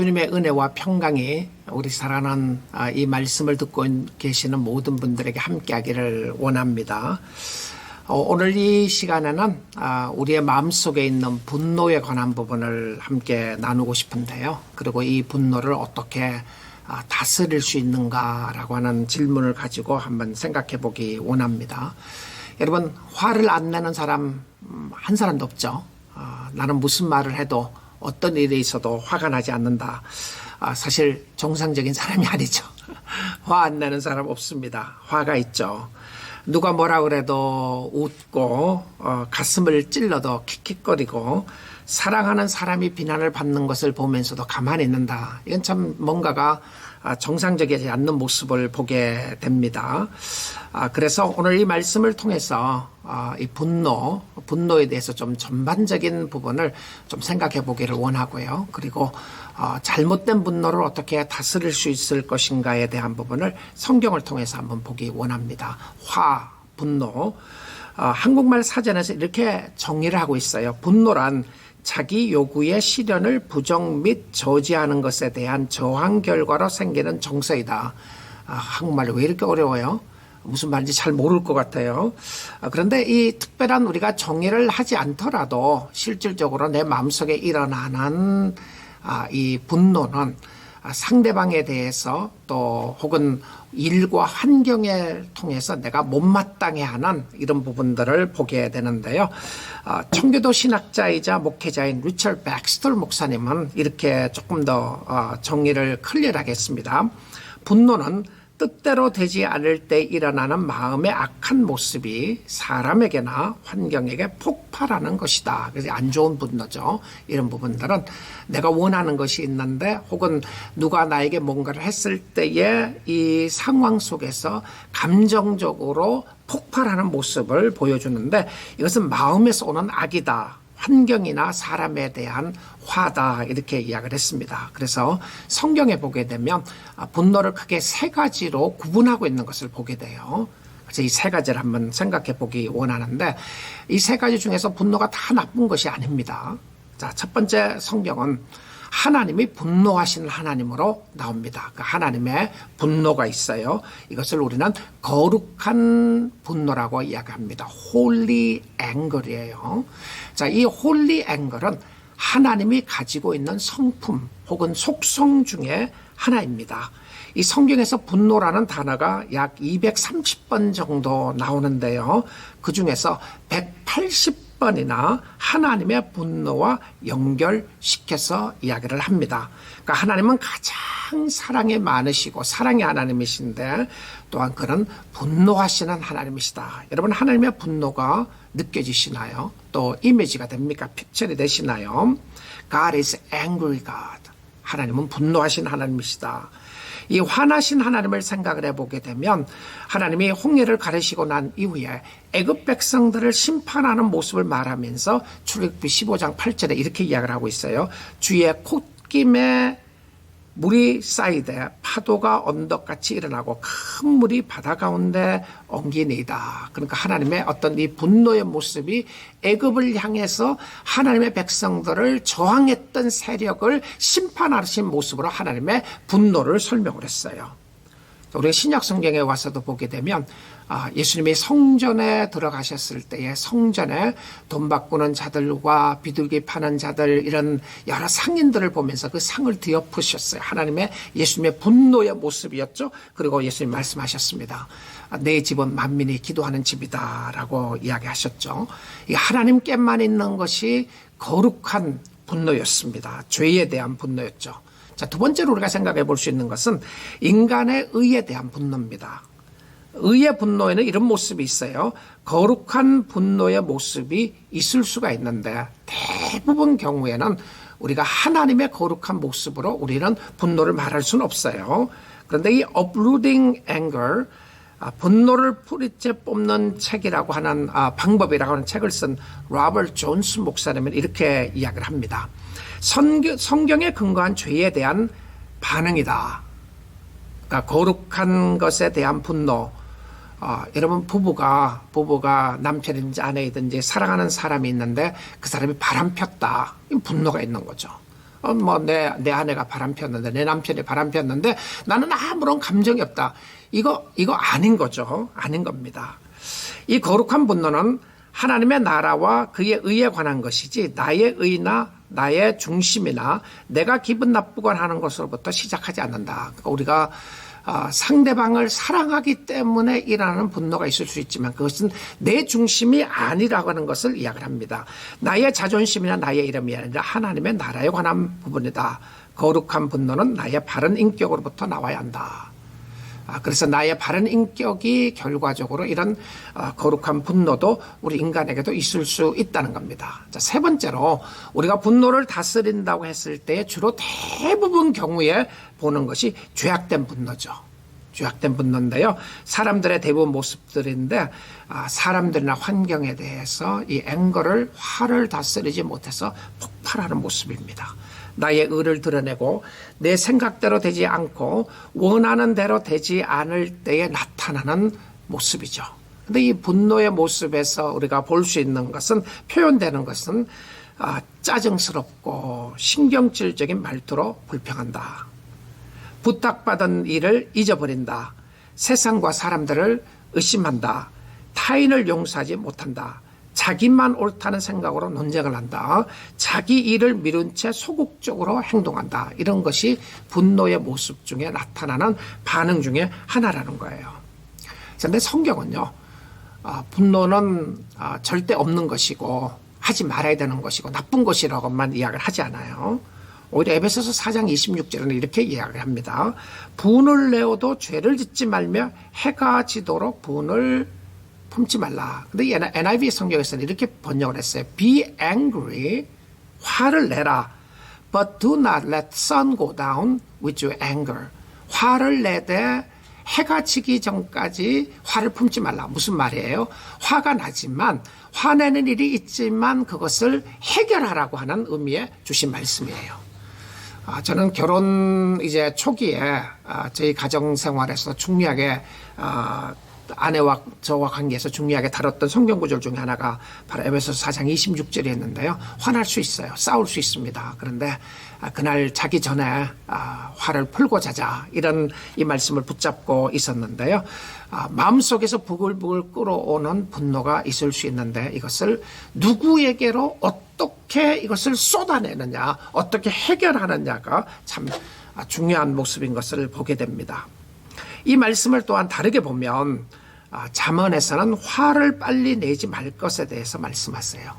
주님의 은혜와 평강이 우리 사랑하는 이 말씀을 듣고 계시는 모든 분들에게 함께하기를 원합니다. 오늘 이 시간에는 우리의 마음속에 있는 분노에 관한 부분을 함께 나누고 싶은데요. 그리고 이 분노를 어떻게 다스릴 수 있는가라고 하는 질문을 가지고 한번 생각해 보기 원합니다. 여러분, 화를 안 내는 사람 한 사람도 없죠. 나는 무슨 말을 해도 어떤 일이 있어도 화가 나지 않는다. 사실 정상적인 사람이 아니죠. 화 안 내는 사람 없습니다. 화가 있죠. 누가 뭐라 그래도 웃고 가슴을 찔러도 킥킥거리고 사랑하는 사람이 비난을 받는 것을 보면서도 가만히 있는다. 이건 참 뭔가가 정상적이지 않는 모습을 보게 됩니다. 그래서 오늘 이 말씀을 통해서 이 분노에 대해서 좀 전반적인 부분을 좀 생각해 보기를 원하고요. 그리고 잘못된 분노를 어떻게 다스릴 수 있을 것인가에 대한 부분을 성경을 통해서 한번 보기 원합니다. 분노. 한국말 사전에서 이렇게 정의를 하고 있어요. 분노란 자기 요구의 실현을 부정 및 저지하는 것에 대한 저항 결과로 생기는 정서이다. 한국말로 왜 이렇게 어려워요? 무슨 말인지 잘 모를 것 같아요. 그런데 이 특별한 우리가 정의를 하지 않더라도 실질적으로 내 마음속에 일어나는 이 분노는 상대방에 대해서 또 혹은 일과 환경을 통해서 내가 못마땅해 하는 이런 부분들을 보게 되는데요. 청교도 신학자이자 목회자인 리처드 백스터 목사님은 이렇게 조금 더 정의를 클리어하게 했습니다. 분노는 뜻대로 되지 않을 때 일어나는 마음의 악한 모습이 사람에게나 환경에게 폭발하는 것이다. 그래서 안 좋은 분노죠. 이런 부분들은 내가 원하는 것이 있는데 혹은 누가 나에게 뭔가를 했을 때의 이 상황 속에서 감정적으로 폭발하는 모습을 보여주는데 이것은 마음에서 오는 악이다. 환경이나 사람에 대한 화다 이렇게 이야기를 했습니다. 그래서 성경에 보게 되면 분노를 크게 세 가지로 구분하고 있는 것을 보게 돼요. 그래서 이 세 가지를 한번 생각해 보기 원하는데 이 세 가지 중에서 분노가 다 나쁜 것이 아닙니다. 자, 첫 번째 성경은 하나님이 분노하시는 하나님으로 나옵니다. 그 하나님의 분노가 있어요. 이것을 우리는 거룩한 분노라고 이야기합니다. Holy anger이에요. 자, 이 Holy anger은 하나님이 가지고 있는 성품 혹은 속성 중에 하나입니다. 이 성경에서 분노라는 단어가 약 230번 정도 나오는데요. 그 중에서 180번이나 하나님의 분노와 연결시켜서 이야기를 합니다. 그러니까 하나님은 가장 사랑이 많으시고 사랑의 하나님이신데 또한 그는 분노하시는 하나님이시다. 여러분, 하나님의 분노가 느껴지시나요? 또 이미지가 됩니까? 픽처리 되시나요? God is angry God. 하나님은 분노하신 하나님이시다. 이 화나신 하나님을 생각을 해보게 되면 하나님이 홍해를 가르시고 난 이후에 애굽 백성들을 심판하는 모습을 말하면서 출애굽기 15장 8절에 이렇게 이야기를 하고 있어요. 주의 콧김에 물이 쌓이되 파도가 언덕같이 일어나고 큰 물이 바다 가운데 엉기니이다. 그러니까 하나님의 어떤 이 분노의 모습이 애굽을 향해서 하나님의 백성들을 저항했던 세력을 심판하신 모습으로 하나님의 분노를 설명을 했어요. 우리 신약 성경에 와서도 보게 되면 예수님이 성전에 들어가셨을 때에 성전에 돈 바꾸는 자들과 비둘기 파는 자들 이런 여러 상인들을 보면서 그 상을 뒤엎으셨어요. 하나님의 예수님의 분노의 모습이었죠. 그리고 예수님 말씀하셨습니다. 내 집은 만민이 기도하는 집이다 라고 이야기하셨죠. 이 하나님께만 있는 것이 거룩한 분노였습니다. 죄에 대한 분노였죠. 자, 두 번째로 우리가 생각해 볼 수 있는 것은 인간의 의에 대한 분노입니다. 의의 분노에는 이런 모습이 있어요. 거룩한 분노의 모습이 있을 수가 있는데 대부분 경우에는 우리가 하나님의 거룩한 모습으로 우리는 분노를 말할 수는 없어요. 그런데 이 uprooting anger, 분노를 뿌리째 뽑는 책이라고 하는 방법이라고 하는 책을 쓴 로버트 존스 목사님은 이렇게 이야기를 합니다. 성경에 근거한 죄에 대한 반응이다. 그러니까 거룩한 것에 대한 분노. 여러분, 부부가 남편이든지 아내이든지 사랑하는 사람이 있는데 그 사람이 바람 폈다. 분노가 있는 거죠. 내 아내가 바람 폈는데, 내 남편이 바람 폈는데, 나는 아무런 감정이 없다. 이거 아닌 거죠. 아닌 겁니다. 이 거룩한 분노는 하나님의 나라와 그의 의에 관한 것이지, 나의 의나 나의 중심이나 내가 기분 나쁘거나 하는 것으로부터 시작하지 않는다. 그러니까 우리가 상대방을 사랑하기 때문에 일어나는 분노가 있을 수 있지만 그것은 내 중심이 아니라고 하는 것을 이야기를 합니다. 나의 자존심이나 나의 이름이 아니라 하나님의 나라에 관한 부분이다. 거룩한 분노는 나의 바른 인격으로부터 나와야 한다. 그래서 나의 바른 인격이 결과적으로 이런 거룩한 분노도 우리 인간에게도 있을 수 있다는 겁니다. 자, 세 번째로 우리가 분노를 다스린다고 했을 때 주로 대부분 경우에 보는 것이 죄악된 분노죠. 죄악된 분노인데요. 사람들의 대부분 모습들인데 사람들이나 환경에 대해서 이 앵거를, 화를 다스리지 못해서 폭발하는 모습입니다. 나의 의를 드러내고 내 생각대로 되지 않고 원하는 대로 되지 않을 때에 나타나는 모습이죠. 근데 이 분노의 모습에서 우리가 볼 수 있는 것은, 표현되는 것은 짜증스럽고 신경질적인 말투로 불평한다. 부탁받은 일을 잊어버린다. 세상과 사람들을 의심한다. 타인을 용서하지 못한다. 자기만 옳다는 생각으로 논쟁을 한다. 자기 일을 미룬 채 소극적으로 행동한다. 이런 것이 분노의 모습 중에 나타나는 반응 중에 하나라는 거예요. 그런데 성경은요, 분노는 절대 없는 것이고 하지 말아야 되는 것이고 나쁜 것이라고만 이야기를 하지 않아요. 오히려 에베소서 4장 26절에는 이렇게 이야기를 합니다. 분을 내어도 죄를 짓지 말며 해가 지도록 분을 품지 말라. 근데 NIV 성경에서는 이렇게 번역을 했어요. Be angry, 화를 내라. But do not let sun go down with your anger. 화를 내되 해가 지기 전까지 화를 품지 말라. 무슨 말이에요? 화가 나지만, 화내는 일이 있지만 그것을 해결하라고 하는 의미의 주신 말씀이에요. 저는 결혼 이제 초기에 저희 가정 생활에서 중요하게 아내와 저와 관계에서 중요하게 다뤘던 성경 구절 중에 하나가 바로 에베소서 4장 26절이었는데요. 화날 수 있어요. 싸울 수 있습니다. 그런데 그날 자기 전에 화를 풀고 자자, 이런 이 말씀을 붙잡고 있었는데요. 마음속에서 부글부글 끓어오는 분노가 있을 수 있는데 이것을 누구에게로 어떻게 이것을 쏟아내느냐, 어떻게 해결하느냐가 참 중요한 모습인 것을 보게 됩니다. 이 말씀을 또한 다르게 보면 잠언에서는 화를 빨리 내지 말 것에 대해서 말씀하세요.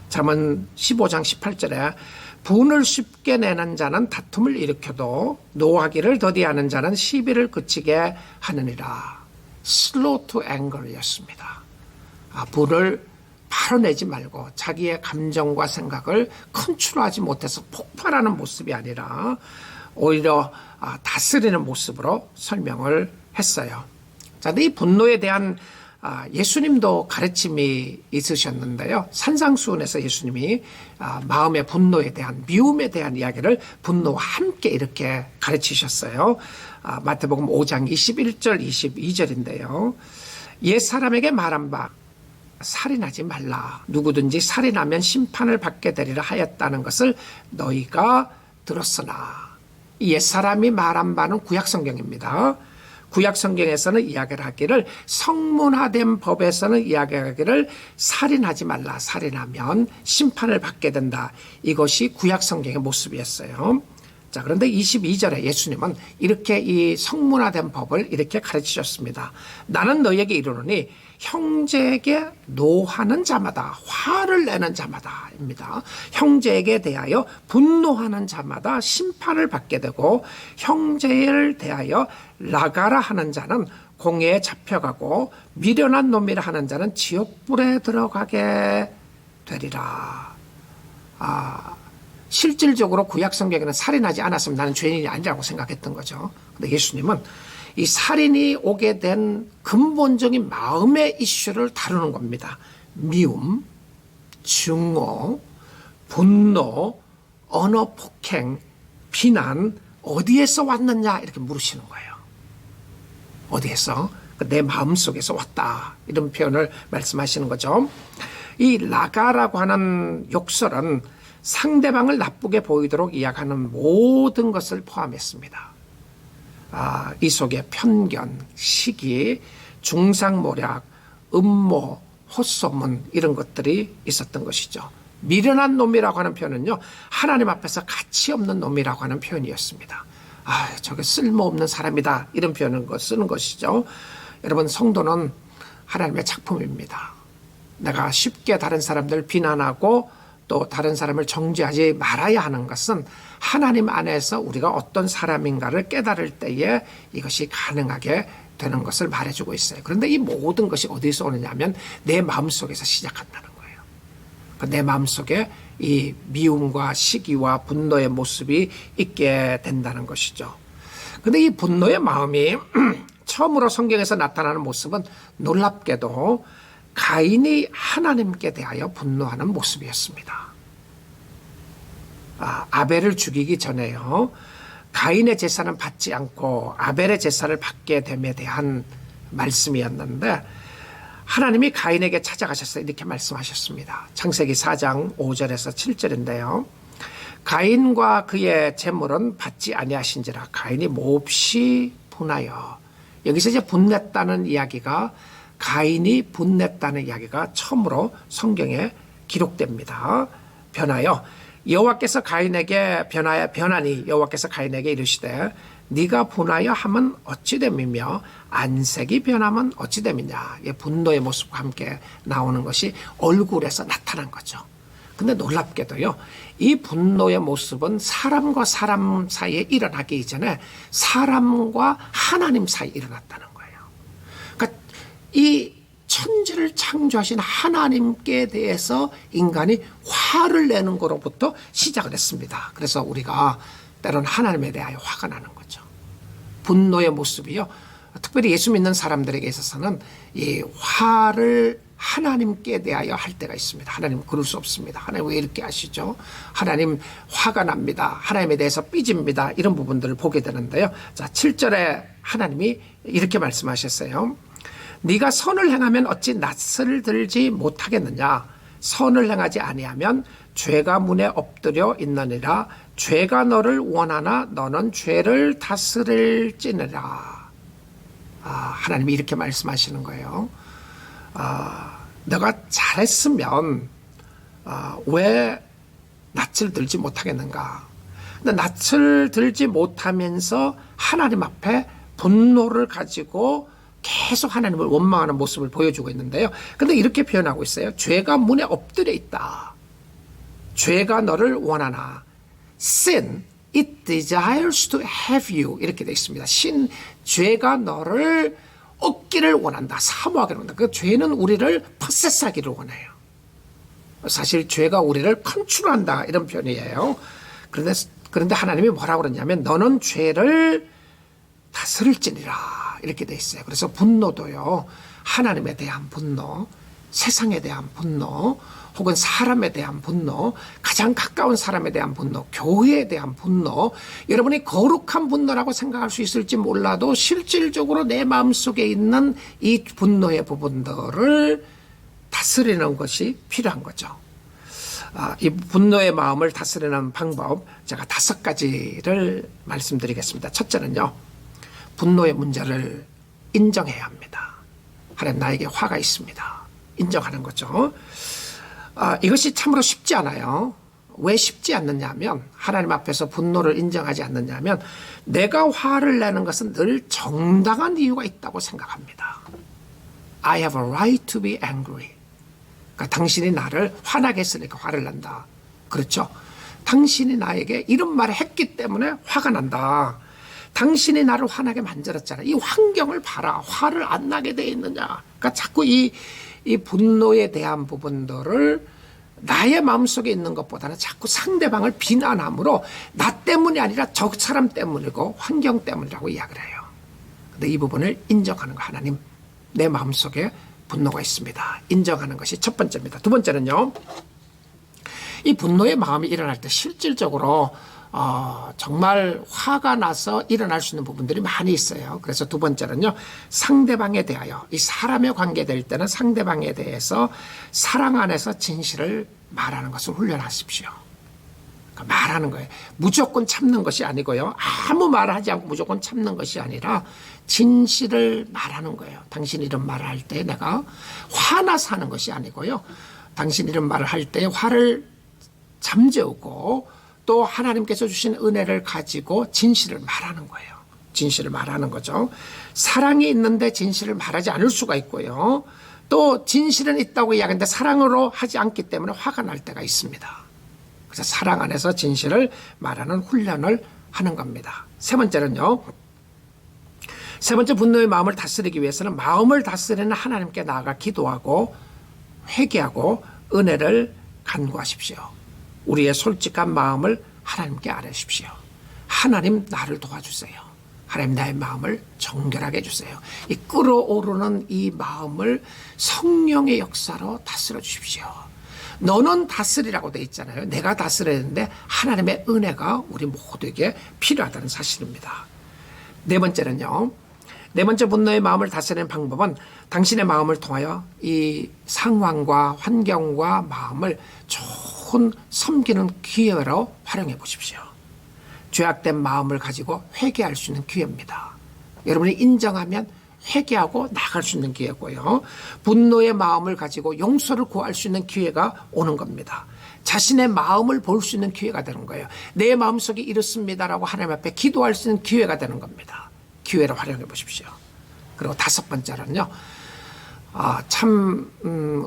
잠언 15장 18절에 분을 쉽게 내는 자는 다툼을 일으켜도 노하기를 더디하는 자는 시비를 그치게 하느니라. Slow to anger였습니다. 분을 바로 내지 말고 자기의 감정과 생각을 컨트롤하지 못해서 폭발하는 모습이 아니라 오히려 다스리는 모습으로 설명을 했어요. 자, 근데 이 분노에 대한 예수님도 가르침이 있으셨는데요. 산상수훈에서 예수님이 마음의 분노에 대한, 미움에 대한 이야기를 분노와 함께 이렇게 가르치셨어요. 마태복음 5장 21절 22절인데요. 옛사람에게 말한 바 살인하지 말라. 누구든지 살인하면 심판을 받게 되리라 하였다는 것을 너희가 들었으나. 옛사람이 말한 바는 구약성경입니다. 구약성경에서는 이야기를 하기를, 성문화된 법에서는 이야기하기를 살인하지 말라. 살인하면 심판을 받게 된다. 이것이 구약성경의 모습이었어요. 자, 그런데 22절에 예수님은 이렇게 이 성문화된 법을 이렇게 가르치셨습니다. 나는 너희에게 이르노니 형제에게 노하는 자마다, 화를 내는 자마다입니다. 형제에게 대하여 분노하는 자마다 심판을 받게 되고, 형제를 대하여 라가라 하는 자는 공회에 잡혀가고, 미련한 놈이라 하는 자는 지옥불에 들어가게 되리라. 실질적으로 구약성경에는 살인하지 않았으면 나는 죄인이 아니라고 생각했던 거죠. 근데 예수님은 이 살인이 오게 된 근본적인 마음의 이슈를 다루는 겁니다. 미움, 증오, 분노, 언어 폭행, 비난, 어디에서 왔느냐 이렇게 물으시는 거예요. 어디에서? 내 마음속에서 왔다, 이런 표현을 말씀하시는 거죠. 이 라가라고 하는 욕설은 상대방을 나쁘게 보이도록 이야기하는 모든 것을 포함했습니다. 이 속에 편견, 시기, 중상모략, 음모, 헛소문 이런 것들이 있었던 것이죠. 미련한 놈이라고 하는 표현은요, 하나님 앞에서 가치 없는 놈이라고 하는 표현이었습니다. 저게 쓸모없는 사람이다 이런 표현을 쓰는 것이죠. 여러분, 성도는 하나님의 작품입니다. 내가 쉽게 다른 사람들 비난하고 또 다른 사람을 정죄하지 말아야 하는 것은 하나님 안에서 우리가 어떤 사람인가를 깨달을 때에 이것이 가능하게 되는 것을 말해주고 있어요. 그런데 이 모든 것이 어디서 오느냐 하면 내 마음속에서 시작한다는 거예요. 내 마음속에 이 미움과 시기와 분노의 모습이 있게 된다는 것이죠. 그런데 이 분노의 마음이 처음으로 성경에서 나타나는 모습은 놀랍게도 가인이 하나님께 대하여 분노하는 모습이었습니다. 아벨을 죽이기 전에요, 가인의 제사는 받지 않고 아벨의 제사를 받게 됨에 대한 말씀이었는데, 하나님이 가인에게 찾아가셔서 이렇게 말씀하셨습니다. 창세기 4장 5절에서 7절인데요. 가인과 그의 재물은 받지 아니하신지라 가인이 몹시 분하여. 여기서 이제 분냈다는 이야기가, 가인이 분냈다는 이야기가 처음으로 성경에 기록됩니다. 변하여. 여호와께서 가인에게 변하니 여호와께서 가인에게 이르시되 네가 분하여 하면 어찌 됨이며 안색이 변하면 어찌 됨이냐. 분노의 모습과 함께 나오는 것이 얼굴에서 나타난 거죠. 근데 놀랍게도요, 이 분노의 모습은 사람과 사람 사이에 일어나기 이전에 사람과 하나님 사이에 일어났다는 거예요. 그러니까 이 천지를 창조하신 하나님께 대해서 인간이 화를 내는 것으로부터 시작을 했습니다. 그래서 우리가 때로는 하나님에 대하여 화가 나는 거죠. 분노의 모습이요, 특별히 예수 믿는 사람들에게 있어서는 이 화를 하나님께 대하여 할 때가 있습니다. 하나님 그럴 수 없습니다. 하나님 왜 이렇게 하시죠? 하나님 화가 납니다. 하나님에 대해서 삐집니다. 이런 부분들을 보게 되는데요. 자, 7절에 하나님이 이렇게 말씀하셨어요. 네가 선을 행하면 어찌 낯을 들지 못하겠느냐. 선을 행하지 아니하면 죄가 문에 엎드려 있느니라. 죄가 너를 원하나 너는 죄를 다스릴지니라. 하나님이 이렇게 말씀하시는 거예요. 너가 잘했으면 왜 낯을 들지 못하겠는가. 근데 낯을 들지 못하면서 하나님 앞에 분노를 가지고 계속 하나님을 원망하는 모습을 보여주고 있는데요. 근데 이렇게 표현하고 있어요. 죄가 문에 엎드려 있다. 죄가 너를 원하나. Sin, it desires to have you. 이렇게 되어 있습니다. 죄가 너를 얻기를 원한다. 사모하기를 원한다. 그 죄는 우리를 포세스하기를 원해요. 사실 죄가 우리를 컨트롤한다. 이런 표현이에요. 그런데 하나님이 뭐라고 그러냐면 너는 죄를 다스릴지니라. 이렇게 돼 있어요. 그래서 분노도요, 하나님에 대한 분노, 세상에 대한 분노, 혹은 사람에 대한 분노, 가장 가까운 사람에 대한 분노, 교회에 대한 분노, 여러분이 거룩한 분노라고 생각할 수 있을지 몰라도 실질적으로 내 마음속에 있는 이 분노의 부분들을 다스리는 것이 필요한 거죠. 이 분노의 마음을 다스리는 방법, 제가 5가지를 말씀드리겠습니다. 첫째는요, 분노의 문제를 인정해야 합니다. 하나님, 나에게 화가 있습니다. 인정하는 거죠. 이것이 참으로 쉽지 않아요. 왜 쉽지 않느냐 하면, 하나님 앞에서 분노를 인정하지 않느냐 하면, 내가 화를 내는 것은 늘 정당한 이유가 있다고 생각합니다. I have a right to be angry. 그러니까 당신이 나를 화나게 했으니까 화를 난다. 그렇죠? 당신이 나에게 이런 말을 했기 때문에 화가 난다. 당신이 나를 화나게 만들었잖아. 이 환경을 봐라. 화를 안 나게 돼 있느냐. 그러니까 자꾸 이 분노에 대한 부분들을 나의 마음속에 있는 것보다는 자꾸 상대방을 비난함으로 나 때문이 아니라 저 사람 때문이고 환경 때문이라고 이야기를 해요. 근데 이 부분을 인정하는 거, 하나님, 내 마음속에 분노가 있습니다. 인정하는 것이 첫 번째입니다. 두 번째는요, 이 분노의 마음이 일어날 때 실질적으로 정말 화가 나서 일어날 수 있는 부분들이 많이 있어요. 그래서 두 번째는요, 상대방에 대하여, 이 사람의 관계될 때는 상대방에 대해서 사랑 안에서 진실을 말하는 것을 훈련하십시오. 말하는 거예요. 무조건 참는 것이 아니고요. 아무 말 하지 않고 무조건 참는 것이 아니라 진실을 말하는 거예요. 당신 이런 말을 할 때 내가 화나서 하는 것이 아니고요. 당신 이런 말을 할 때 화를 잠재우고 또 하나님께서 주신 은혜를 가지고 진실을 말하는 거예요. 진실을 말하는 거죠. 사랑이 있는데 진실을 말하지 않을 수가 있고요. 또 진실은 있다고 이야기하는데 사랑으로 하지 않기 때문에 화가 날 때가 있습니다. 그래서 사랑 안에서 진실을 말하는 훈련을 하는 겁니다. 세 번째는요. 세 번째, 분노의 마음을 다스리기 위해서는 마음을 다스리는 하나님께 나아가 기도하고 회개하고 은혜를 간구하십시오. 우리의 솔직한 마음을 하나님께 아뢰십시오. 하나님, 나를 도와주세요. 하나님, 나의 마음을 정결하게 해주세요. 이 끓어오르는 이 마음을 성령의 역사로 다스려 주십시오. 너는 다스리라고 돼 있잖아요. 내가 다스려야 되는데 하나님의 은혜가 우리 모두에게 필요하다는 사실입니다. 네 번째는요. 네 번째, 분노의 마음을 다스리는 방법은 당신의 마음을 통하여 이 상황과 환경과 마음을 좋은 섬기는 기회로 활용해 보십시오. 죄악된 마음을 가지고 회개할 수 있는 기회입니다. 여러분이 인정하면 회개하고 나갈 수 있는 기회고요. 분노의 마음을 가지고 용서를 구할 수 있는 기회가 오는 겁니다. 자신의 마음을 볼 수 있는 기회가 되는 거예요. 내 마음속에 이렇습니다라고 하나님 앞에 기도할 수 있는 기회가 되는 겁니다. 기회를 활용해 보십시오. 그리고 다섯 번째는요.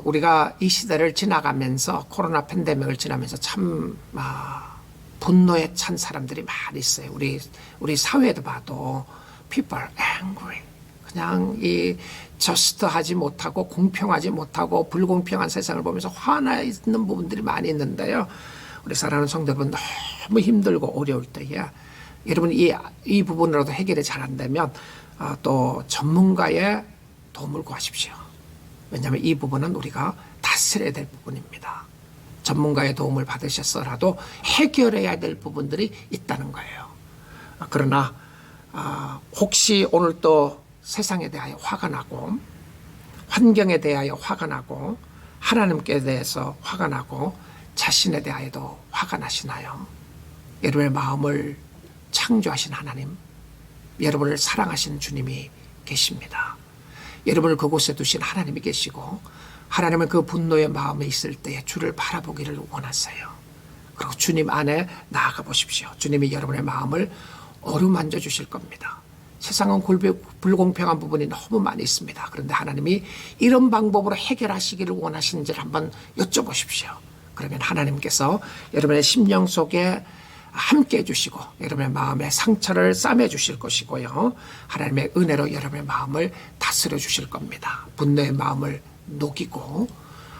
우리가 이 시대를 지나가면서 코로나 팬데믹을 지나면서 분노에 찬 사람들이 많이 있어요. 우리 사회에도 봐도 people angry. 그냥 이 저스트하지 못하고 공평하지 못하고 불공평한 세상을 보면서 화나 있는 부분들이 많이 있는데요. 우리 사랑하는 성도 여러분, 너무 힘들고 어려울 때에 여러분 이 부분으로도 해결이 잘 안 되면 또 전문가의 도움을 구하십시오. 왜냐하면 이 부분은 우리가 다스려야 될 부분입니다. 전문가의 도움을 받으셨어라도 해결해야 될 부분들이 있다는 거예요. 그러나 혹시 오늘 또 세상에 대하여 화가 나고 환경에 대하여 화가 나고 하나님께 대해서 화가 나고 자신에 대하여도 화가 나시나요? 여러분의 마음을 창조하신 하나님, 여러분을 사랑하시는 주님이 계십니다. 여러분을 그곳에 두신 하나님이 계시고 하나님은 그 분노의 마음에 있을 때에 주를 바라보기를 원하세요. 그리고 주님 안에 나아가 보십시오. 주님이 여러분의 마음을 어루만져 주실 겁니다. 세상은 불공평한 부분이 너무 많이 있습니다. 그런데 하나님이 이런 방법으로 해결하시기를 원하시는지를 한번 여쭤보십시오. 그러면 하나님께서 여러분의 심령 속에 함께 해주시고 여러분의 마음에 상처를 싸매 주실 것이고요. 하나님의 은혜로 여러분의 마음을 다스려 주실 겁니다. 분노의 마음을 녹이고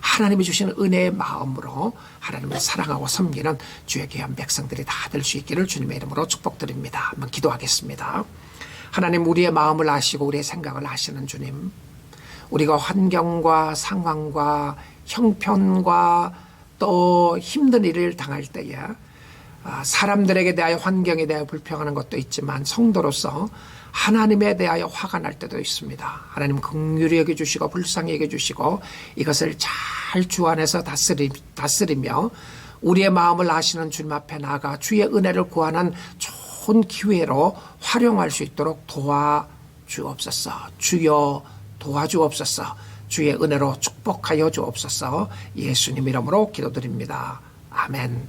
하나님이 주시는 은혜의 마음으로 하나님을 사랑하고 섬기는 주의 귀한 백성들이 다 될 수 있기를 주님의 이름으로 축복드립니다. 한번 기도하겠습니다. 하나님, 우리의 마음을 아시고 우리의 생각을 아시는 주님, 우리가 환경과 상황과 형편과 또 힘든 일을 당할 때에 사람들에게 대하여 환경에 대하여 불평하는 것도 있지만 성도로서 하나님에 대하여 화가 날 때도 있습니다. 하나님 긍휼히 여겨주시고 불쌍히 여겨주시고 이것을 잘 주 안에서 다스리며 우리의 마음을 아시는 주님 앞에 나아가 주의 은혜를 구하는 좋은 기회로 활용할 수 있도록 도와주옵소서. 주여 도와주옵소서. 주의 은혜로 축복하여 주옵소서. 예수님 이름으로 기도드립니다. 아멘.